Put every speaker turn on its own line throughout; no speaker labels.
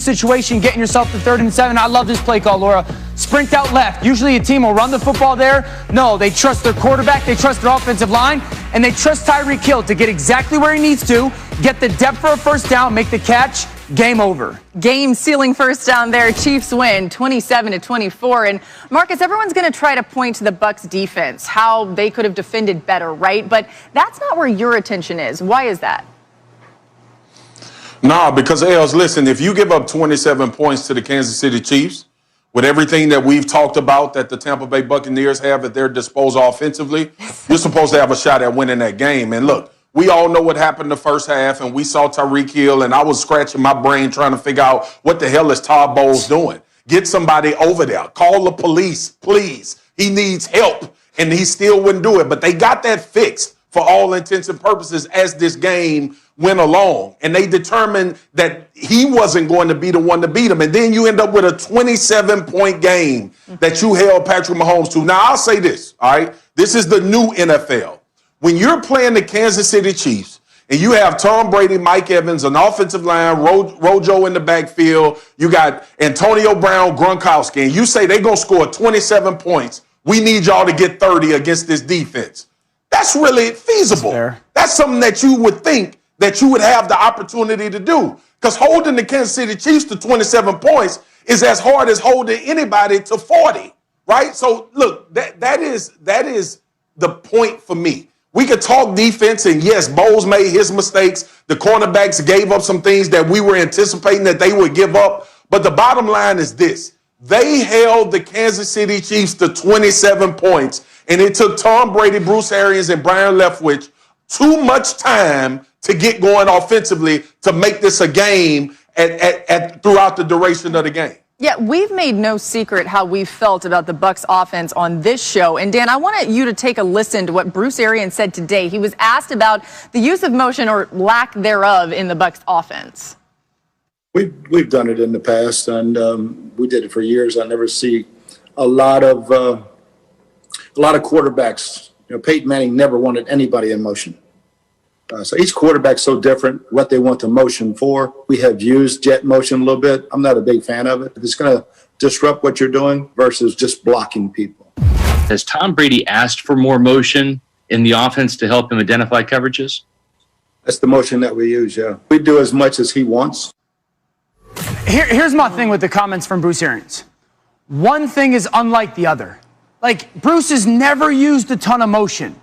situation, getting yourself to 3rd and 7. I love this play call, Laura. Sprint out left. Usually a team will run the football there. No, they trust their quarterback, they trust their offensive line, and they trust Tyreek Hill to get exactly where he needs to, get the depth for a first down, make the catch. Game over.
Game-sealing first down there. Chiefs win 27-24. And Marcus, everyone's going to try to point to the Bucs defense, how they could have defended better, right? But that's not where your attention is. Why is that?
Nah, because, Els, listen, if you give up 27 points to the Kansas City Chiefs, with everything that we've talked about that the Tampa Bay Buccaneers have at their disposal offensively, you're supposed to have a shot at winning that game. And look, we all know what happened the first half, and we saw Tyreek Hill, and I was scratching my brain trying to figure out what the hell is Todd Bowles doing. Get somebody over there. Call the police, please. He needs help, and he still wouldn't do it. But they got that fixed for all intents and purposes as this game went along. And they determined that he wasn't going to be the one to beat him. And then you end up with a 27-point game that you held Patrick Mahomes to. Now, I'll say this, all right? This is the new NFL. When you're playing the Kansas City Chiefs and you have Tom Brady, Mike Evans, an offensive line, Rojo in the backfield, you got Antonio Brown, Gronkowski, and you say they're going to score 27 points, we need y'all to get 30 against this defense. That's really feasible. That's something that you would think that you would have the opportunity to do. Because holding the Kansas City Chiefs to 27 points is as hard as holding anybody to 40, right? So, look, that is the point for me. We could talk defense, and yes, Bowles made his mistakes. The cornerbacks gave up some things that we were anticipating that they would give up. But the bottom line is this. They held the Kansas City Chiefs to 27 points, and it took Tom Brady, Bruce Arians, and Brian Leftwich too much time to get going offensively to make this a game throughout the duration of the game.
Yeah, we've made no secret how we felt about the Bucs offense on this show. And Dan, I want you to take a listen to what Bruce Arians said today. He was asked about the use of motion or lack thereof in the Bucs offense.
We've done it in the past, and we did it for years. I never see a lot of quarterbacks. You know, Peyton Manning never wanted anybody in motion. So each quarterback's so different, what they want the motion for. We have used jet motion a little bit. I'm not a big fan of it. It's going to disrupt what you're doing versus just blocking people.
Has Tom Brady asked for more motion in the offense to help him identify coverages?
That's the motion that we use, yeah. We do as much as he wants.
Here's my thing with the comments from Bruce Arians. One thing is unlike the other. Like, Bruce has never used a ton of motion.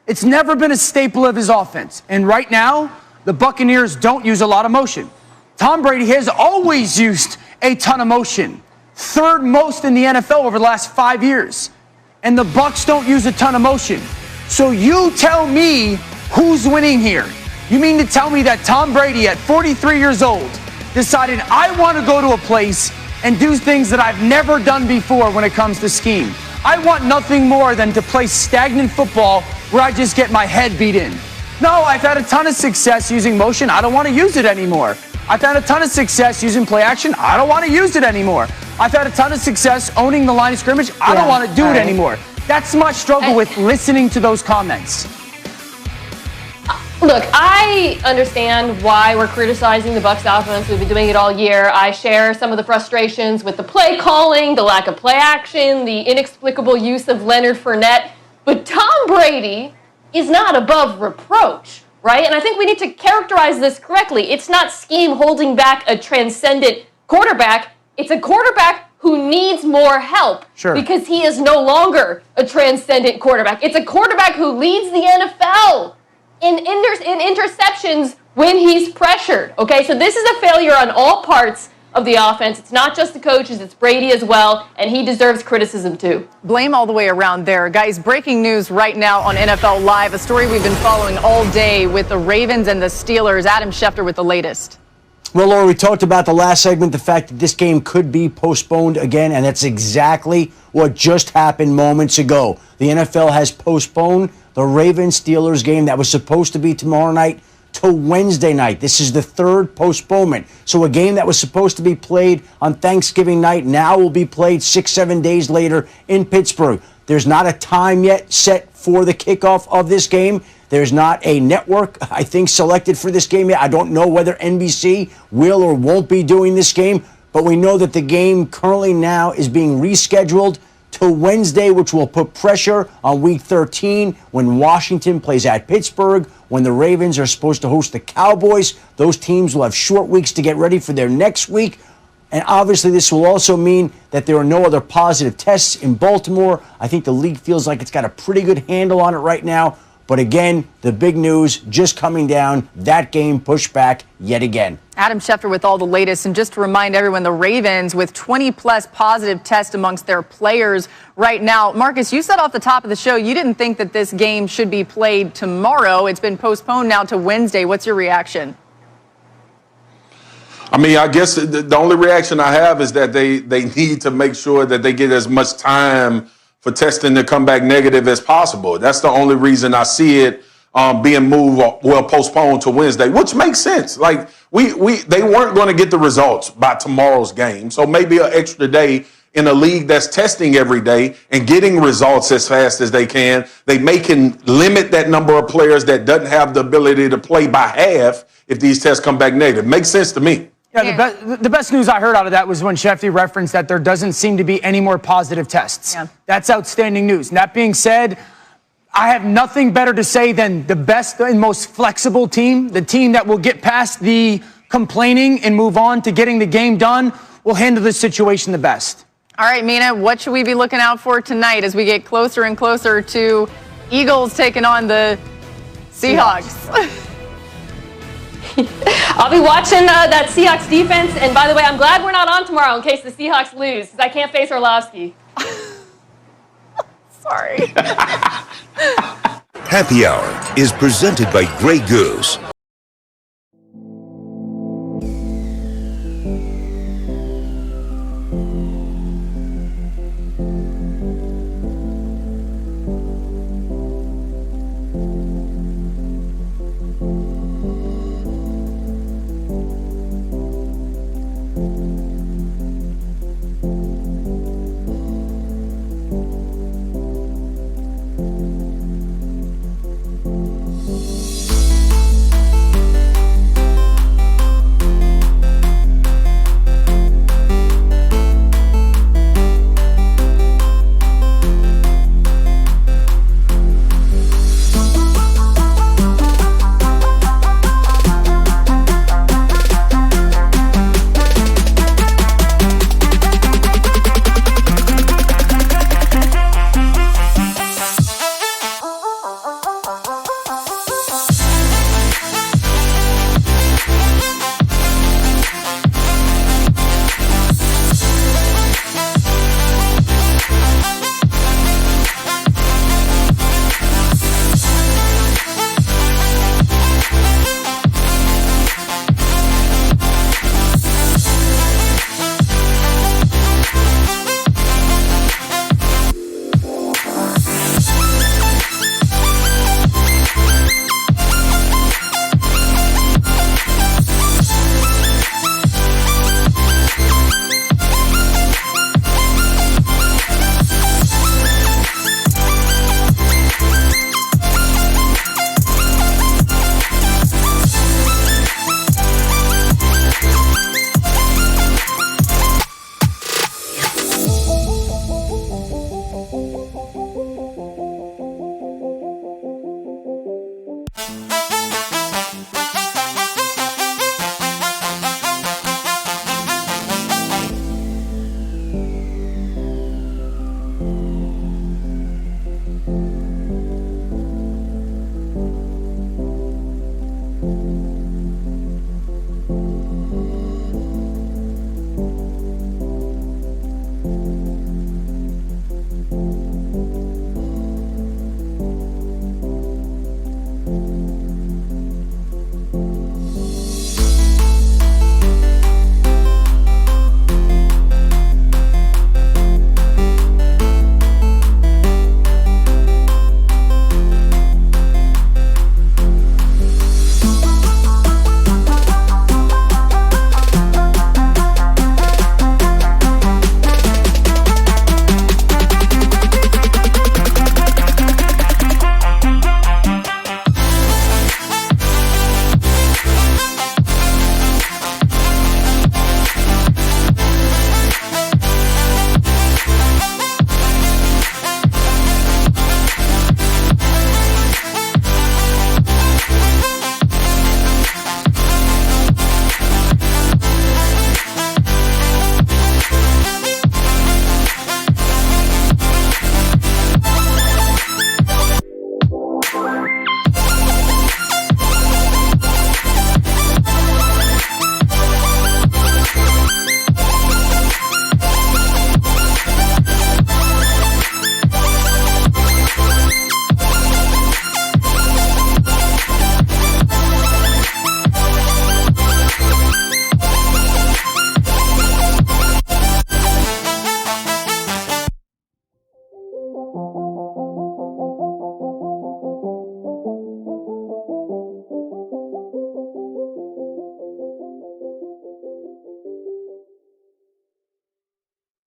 It's never been a staple of his offense. And right now, the Buccaneers don't use a lot of motion. Tom Brady has always used a ton of motion. 3rd most in the NFL over the last 5 years. And the Bucs don't use a ton of motion. So you tell me who's winning here. You mean to tell me that Tom Brady at 43 years old decided I want to go to a place and do things that I've never done before when it comes to scheme? I want nothing more than to play stagnant football where I just get my head beat in. No, I've had a ton of success using motion. I don't want to use it anymore. I've had a ton of success using play action. I don't want to use it anymore. I've had a ton of success owning the line of scrimmage. I don't want to do it anymore. That's my struggle with listening to those comments.
Look, I understand why we're criticizing the Bucs offense. We've been doing it all year. I share some of the frustrations with the play calling, the lack of play action, the inexplicable use of Leonard Fournette. But Tom Brady is not above reproach, right? And I think we need to characterize this correctly. It's not scheme holding back a transcendent quarterback. It's a quarterback who needs more help because he is no longer a transcendent quarterback. It's a quarterback who leads the NFL in interceptions when he's pressured, okay? So this is a failure on all parts of the offense. It's not just the coaches, it's Brady as well, and he deserves criticism too.
Blame all the way around there. Guys, breaking news right now on NFL Live, a story we've been following all day with the Ravens and the Steelers. Adam Schefter with the latest.
Well, Laura, we talked about the last segment, the fact that this game could be postponed again, and that's exactly what just happened moments ago. The NFL has postponed the Ravens-Steelers game that was supposed to be tomorrow night to Wednesday night. This is the 3rd postponement. So a game that was supposed to be played on Thanksgiving night now will be played 6-7 days later in Pittsburgh. There's not a time yet set for the kickoff of this game. There's not a network, I think, selected for this game yet. I don't know whether NBC will or won't be doing this game, but we know that the game currently now is being rescheduled to Wednesday, which will put pressure on Week 13 when Washington plays at Pittsburgh, when the Ravens are supposed to host the Cowboys. Those teams will have short weeks to get ready for their next week. And obviously, this will also mean that there are no other positive tests in Baltimore. I think the league feels like it's got a pretty good handle on it right now. But again, the big news just coming down, that game pushed back yet again.
Adam Schefter with all the latest. And just to remind everyone, the Ravens with 20-plus positive tests amongst their players right now. Marcus, you said off the top of the show you didn't think that this game should be played tomorrow. It's been postponed now to Wednesday. What's your reaction?
I mean, I guess the only reaction I have is that they need to make sure that they get as much time for testing to come back negative as possible. That's the only reason I see it being moved, postponed to Wednesday, which makes sense. Like they weren't going to get the results by tomorrow's game, so maybe an extra day in a league that's testing every day and getting results as fast as they can. They can limit that number of players that doesn't have the ability to play by half if these tests come back negative. Makes sense to me.
Yeah, the best news I heard out of that was when Shefty referenced that there doesn't seem to be any more positive tests.
Yeah.
That's outstanding news. And that being said, I have nothing better to say than the best and most flexible team, the team that will get past the complaining and move on to getting the game done, will handle this situation the best.
All right, Mina, what should we be looking out for tonight as we get closer and closer to Eagles taking on the Seahawks?
I'll be watching that Seahawks defense. And by the way, I'm glad we're not on tomorrow in case the Seahawks lose, because I can't face Orlovsky.
Sorry.
Happy Hour is presented by Grey Goose.